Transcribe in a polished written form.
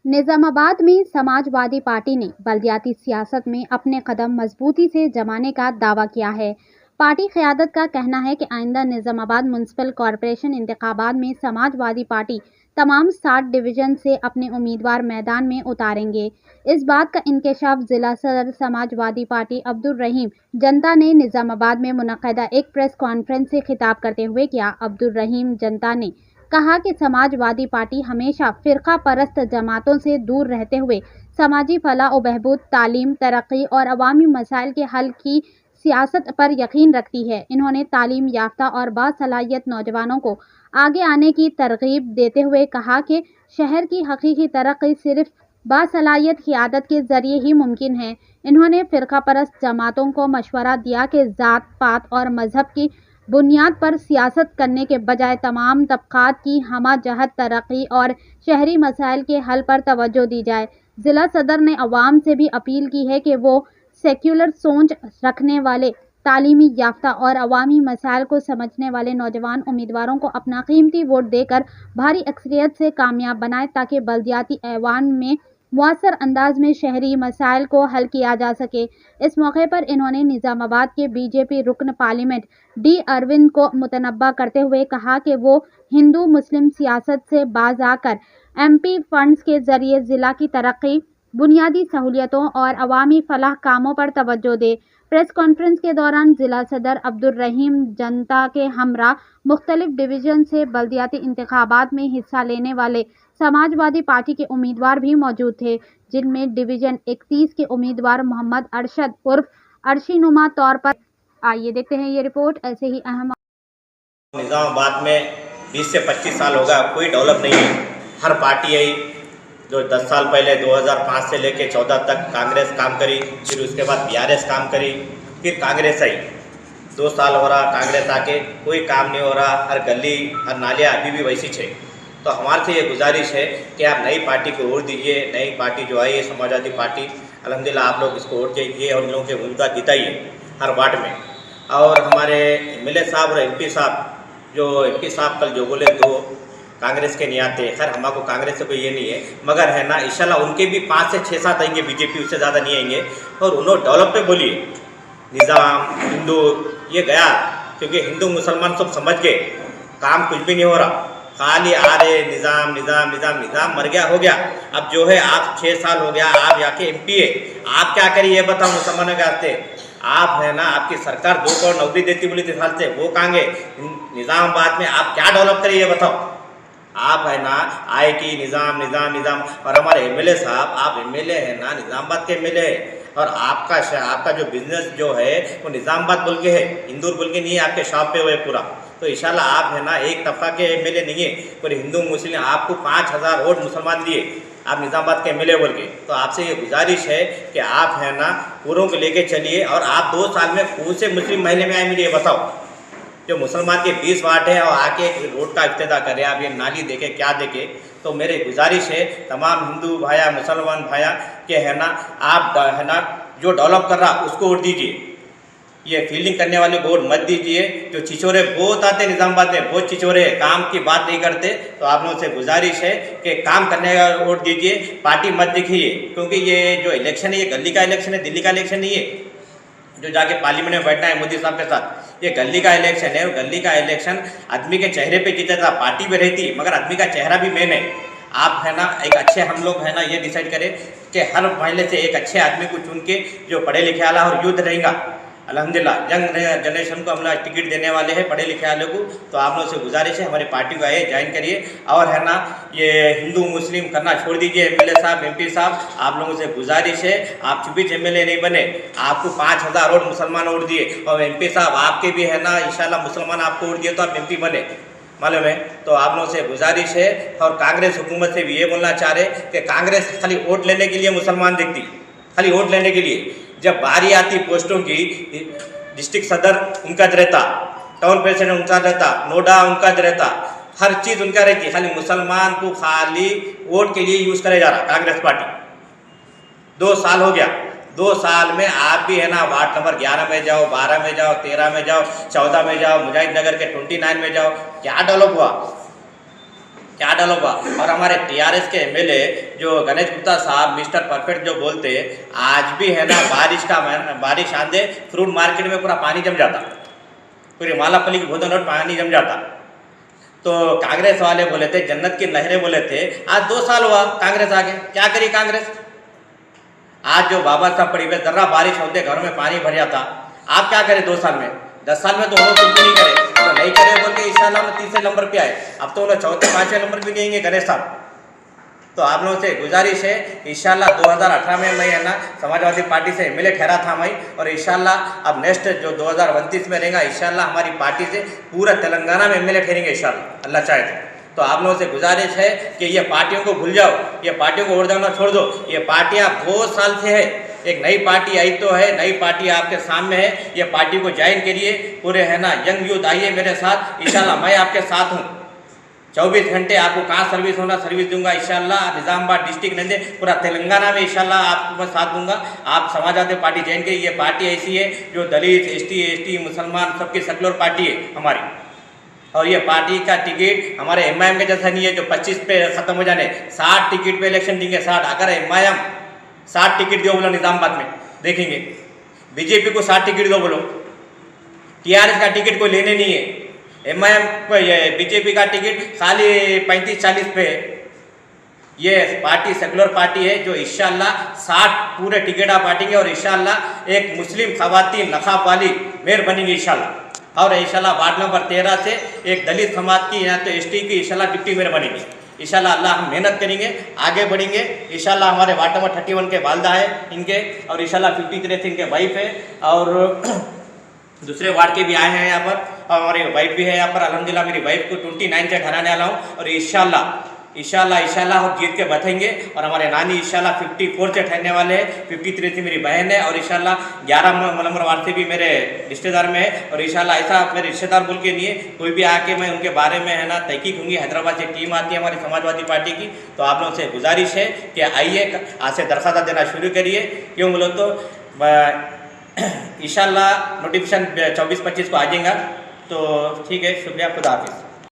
निजामाबाद में समाजवादी पार्टी ने बलदियाती सियासत में अपने कदम मजबूती से जमाने का दावा किया है। पार्टी क़यादत का कहना है कि आइंदा निजामाबाद म्युनिसिपल कॉरपोरेशन इंतखाबात में समाजवादी पार्टी तमाम 60 डिवीज़न से अपने उम्मीदवार मैदान में उतारेंगे। इस बात का इंकशाफ जिला सदर समाजवादी पार्टी अब्दुल रहीम जनता ने निजामाबाद में मुनक्किदा एक प्रेस कॉन्फ्रेंस से खिताब करते हुए किया। अब्दुल रहीम जनता ने कहा कि समाजवादी पार्टी हमेशा फ़िरका परस्त जमातों से दूर रहते हुए समाजी फलाह व बहबूद, तालीम, तरक्की और अवामी मसाइल के हल की सियासत पर यकीन रखती है। इन्होंने तालीम याफ्ता और बासलाहियत नौजवानों को आगे आने की तरगीब देते हुए कहा कि शहर की हकीकी तरक्की सिर्फ बासलाहियत क़यादत के ज़रिए ही मुमकिन है। इन्होंने फ़िरका परस्त जमातों को मशवरा दिया कि ज़ात पात और मज़हब की बुनियाद पर सियासत करने के बजाय तमाम तबक़ात की हमा जहत तरक्की और शहरी मसाइल के हल पर तवज्जो दी जाए। ज़िला सदर ने अवाम से भी अपील की है कि वो सेक्युलर सोच रखने वाले, तालीमी याफ्ता और अवामी मसाइल को समझने वाले नौजवान उम्मीदवारों को अपना कीमती वोट देकर भारी अक्सरियत से कामयाब बनाएं ताकि बल्दियाती ऐवान में मुअस्सर अंदाज में शहरी मसाइल को हल किया जा सके। इस मौके पर इन्होंने निजामाबाद के बीजेपी रुकन पार्लियामेंट डी अरविंद को मुतनब्बा करते हुए कहा कि वो हिंदू मुस्लिम सियासत से बाज आकर एमपी फंड्स के जरिए ज़िला की तरक्की, बुनियादी सहूलियतों और अवामी फलाह कामों पर तवज्जो दे। प्रेस कॉन्फ्रेंस के दौरान जिला सदर अब्दुल रहीम जनता के हमरा मुख्तलिफ डिवीज़न से बल्दियाती इंतखाबात में हिस्सा लेने वाले समाजवादी पार्टी के उम्मीदवार भी मौजूद थे, जिनमें डिवीज़न 31 के उम्मीदवार मोहम्मद अरशद उर्फ अर्शीनुमा तौर पर। आइए देखते हैं ये रिपोर्ट। ऐसे ही अहम निजामाबाद में 20 से 25 साल होगा, कोई डेवलप नहीं है। हर पार्टी आई जो 10 साल पहले 2005 से लेके 14 तक कांग्रेस काम करी, फिर उसके बाद बीआरएस काम करी, फिर कांग्रेस आई। 2 साल हो रहा कांग्रेस आके, कोई काम नहीं हो रहा। हर गली हर नालियाँ अभी भी वैसी है। तो हमारे से ये गुजारिश है कि आप नई पार्टी को वोट दीजिए। नई पार्टी जो आई है समाजवादी पार्टी, अल्हम्दुलिल्लाह आप लोग इसको वोट दीजिए और इन लोगों के भूमिका जिताइए हर वार्ड में। और हमारे एमएलए साहब और एमपी साहब, जो एमपी साहब कल जो बोले तो कांग्रेस के नहीं आते। खैर हमारे को कांग्रेस से कोई ये नहीं है, मगर है ना इंशाल्लाह उनके भी 5 से 6-7 आएंगे बीजेपी, उससे ज़्यादा नहीं आएंगे। और उन्होंने डेवलप पे बोलिए, निज़ाम हिंदू ये गया, क्योंकि हिंदू मुसलमान सब समझ गए काम कुछ भी नहीं हो रहा, खाली आ रहे निज़ाम निज़ाम निज़ाम निज़ाम मर गया हो गया। अब जो है आप 6 साल हो गया, आप जाके एमपी है, आप क्या करिए ये बताओ मुसलमानों के आते। आप है ना आपकी सरकार 2 करोड़ नौकरी देती बोली 3 साल से, वो कहाँ गए? निज़ामाबाद में आप क्या डेवलप करिए ये बताओ। आप है ना आए कि निज़ाम निज़ाम निज़ाम, और हमारे एमएलए साहब, आप एमएलए है ना निज़ामाबाद के एमएलए है, और आपका जो बिजनेस जो है वो निज़ामाबाद बोल के है, इंदौर बोल के नहीं है। आपके शॉप पे हुए पूरा। तो इंशाल्लाह आप है ना एक तबका के एमएलए नहीं है, पूरे हिंदू मुस्लिम आपको 5000 वोट मुसलमान दिए, आप निज़ामाबाद के एमएलए बोल के। तो आपसे ये गुजारिश है कि आप है ना पूरों को लेके चलिए। और आप 2 साल में कौन से मुस्लिम महीने में आए मुझे ये बताओ। जो मुसलमान के 20 वार्ड है और आके रोड का इफ्तिताह करें, आप ये नाली देखे क्या देखे। तो मेरी गुजारिश है तमाम हिंदू भाया मुसलमान भाया के है ना आप है ना जो डेवलप कर रहा उसको वोट दीजिए। ये फील्डिंग करने वाले को वोट मत दीजिए। जो छिछोरे बहुत आते निज़ामाबाद में, बहुत छिछोरे काम की बात नहीं करते। तो आप लोगों से गुजारिश है कि काम करने का वोट दीजिए, पार्टी मत दिखिए। क्योंकि ये जो इलेक्शन है ये गली का इलेक्शन है, दिल्ली का इलेक्शन नहीं है जो जाके पार्लियामेंट में बैठना है मोदी साहब के साथ। ये गली का इलेक्शन है, और गली का इलेक्शन आदमी के चेहरे पे जीता था। पार्टी भी रहती मगर आदमी का चेहरा भी मेन है। आप है ना एक अच्छे, हम लोग है ना ये डिसाइड करें कि हर महीने से एक अच्छे आदमी को चुन के जो पढ़े लिखे वाला और युद्ध रहेगा। अल्हम्दुलिल्लाह यंग जनरेशन को हम लोग टिकट देने वाले हैं, पढ़े लिखे वाले को। तो आप लोगों से गुजारिश है हमारी पार्टी को आइए, ज्वाइन करिए। और है ना ये हिंदू मुस्लिम करना छोड़ दीजिए। एमएलए साहब एमपी साहब, आप लोगों से गुजारिश है, आप 24 एमएलए नहीं बने, आपको 5000 वोट मुसलमान वोट दिए। और एमपी साहब आपके भी है ना इंशाल्लाह मुसलमान आपको वोट दिए तो आप एमपी बने, मालूम है। तो आप लोगों से गुजारिश है। और कांग्रेस हुकूमत से भी ये बोलना चाह रहे कि कांग्रेस खाली वोट लेने के लिए मुसलमान देखती, खाली वोट लेने के लिए। जब बारी आती पोस्टों की, डिस्ट्रिक्ट सदर उनका रहता, टाउन प्रेसिडेंट उनका रहता, नोडा उनका रहता, हर चीज़ उनका रहती। खाली मुसलमान को खाली वोट के लिए यूज़ करे जा रहा कांग्रेस पार्टी। 2 साल हो गया, 2 साल में आप भी है ना वार्ड नंबर 11 में जाओ, 12 में जाओ, 13 में जाओ, 14 में जाओ, मुजाहिद नगर के 29 में जाओ, क्या डेवलप हुआ? क्या डेवलप हुआ। और हमारे टीआरएस के एमएलए जो गणेश गुप्ता साहब मिस्टर परफेक्ट जो बोलते, आज भी है ना बारिश आंधे फ्रूट मार्केट में पूरा पानी जम जाता, पूरी मालापल्ली की भोजन रोड पानी जम जाता। तो कांग्रेस वाले बोले थे जन्नत की नहरें बोले थे, आज 2 साल हुआ कांग्रेस आगे, क्या करी कांग्रेस। आज जो बाबा साहब पड़ी हुए जर्रा बारिश होते घरों में पानी भर जाता, आप क्या करें 2 साल में, 10 साल में तो वो कुछ भी नहीं करे, तो नहीं करे बोल के इंशाल्लाह में 3 नंबर पे आए, अब तो वो 4-5 नंबर भी नहीं गणेश साहब। तो आप लोगों से गुजारिश है, इंशाल्लाह 2018 में मैं है ना समाजवादी पार्टी से एमएलए ठहरा था मैं, और इंशाल्लाह अब नेक्स्ट जो 2029 में रहेगा इंशाल्लाह हमारी पार्टी से पूरा तेलंगाना में एमएलए ठहरेंगे इंशाल्लाह, अल्लाह चाहे तो आप लोगों से गुजारिश है कि ये पार्टियों को भूल जाओ, ये पार्टियों को वोट देना छोड़ दो। ये पार्टियां बहुत साल से है, एक नई पार्टी आई तो है, नई पार्टी आपके सामने है, ये पार्टी को ज्वाइन करिए, पूरे है ना यंग यूथ आइए मेरे साथ, इंशाल्लाह मैं आपके साथ हूँ। 24 घंटे आपको कहाँ सर्विस होना सर्विस दूंगा इंशाल्लाह, निज़ामाबाद डिस्ट्रिक्ट नहीं पूरा तेलंगाना में इंशाल्लाह आपको मैं साथ दूंगा। आप समाजवादी पार्टी ज्वाइन करिए, ये पार्टी ऐसी है जो दलित एसटी मुसलमान सबकी सेकुलर पार्टी है हमारी, और ये पार्टी का टिकट हमारे एमआईएम के जैसा नहीं है जो 25 पे ख़त्म हो जाने, 60 टिकट पे इलेक्शन देंगे। 60 अगर एमआईएम 60 टिकट दो बोलो निज़ामाबाद में देखेंगे, बीजेपी को 60 टिकट दो बोलो, टीआरएस का टिकट कोई लेने नहीं है, एमआईएम को ये बीजेपी का टिकट खाली 35-40 पे है। ये पार्टी सेकुलर पार्टी है जो इंशाल्लाह 60 पूरे टिकट आप बांटेंगे, और इंशाल्लाह एक मुस्लिम खवातीन नखाब वाली मेयर बनेंगी इंशाल्लाह, और इंशाल्लाह वार्ड नंबर 13 से एक दलित समाज की या तो एसटी की इंशाल्लाह डिप्टी मेयर बनेगी इंशाल्लाह। अल्लाह हम मेहनत करेंगे, आगे बढ़ेंगे इंशाल्लाह। हमारे वार्ड नंबर 31 के वालदा है इनके, और इंशाल्लाह 53 से इनके वाइफ है, और दूसरे वार्ड के भी आए हैं यहाँ पर, और हमारी वाइफ भी है यहाँ पर। अल्हम्दुलिल्लाह मेरी वाइफ को 29 से ठहराने वाला हूँ, और इंशाल्लाह हम जीत के बैठेंगे। और हमारे नानी इंशाल्लाह 54 से ठहरने वाले हैं, 53 से मेरी बहन है, और इंशाल्लाह 11 नंबर वार्ड से भी मेरे रिश्तेदार में है। और इंशाल्लाह ऐसा मेरे रिश्तेदार बोल के नहीं है, कोई भी आके मैं उनके बारे में है ना तहकीक होंगी। हैदराबाद से टीम आती है हमारी समाजवादी पार्टी की, तो आप लोगों से गुजारिश है कि आइए आज से दरख्वास्त देना शुरू करिए। क्यों बोलो तो इंशाल्लाह नोटिफिकेशन 24-25 को आ जाएगा। तो ठीक है, शुक्रिया, खुदा हाफिज़।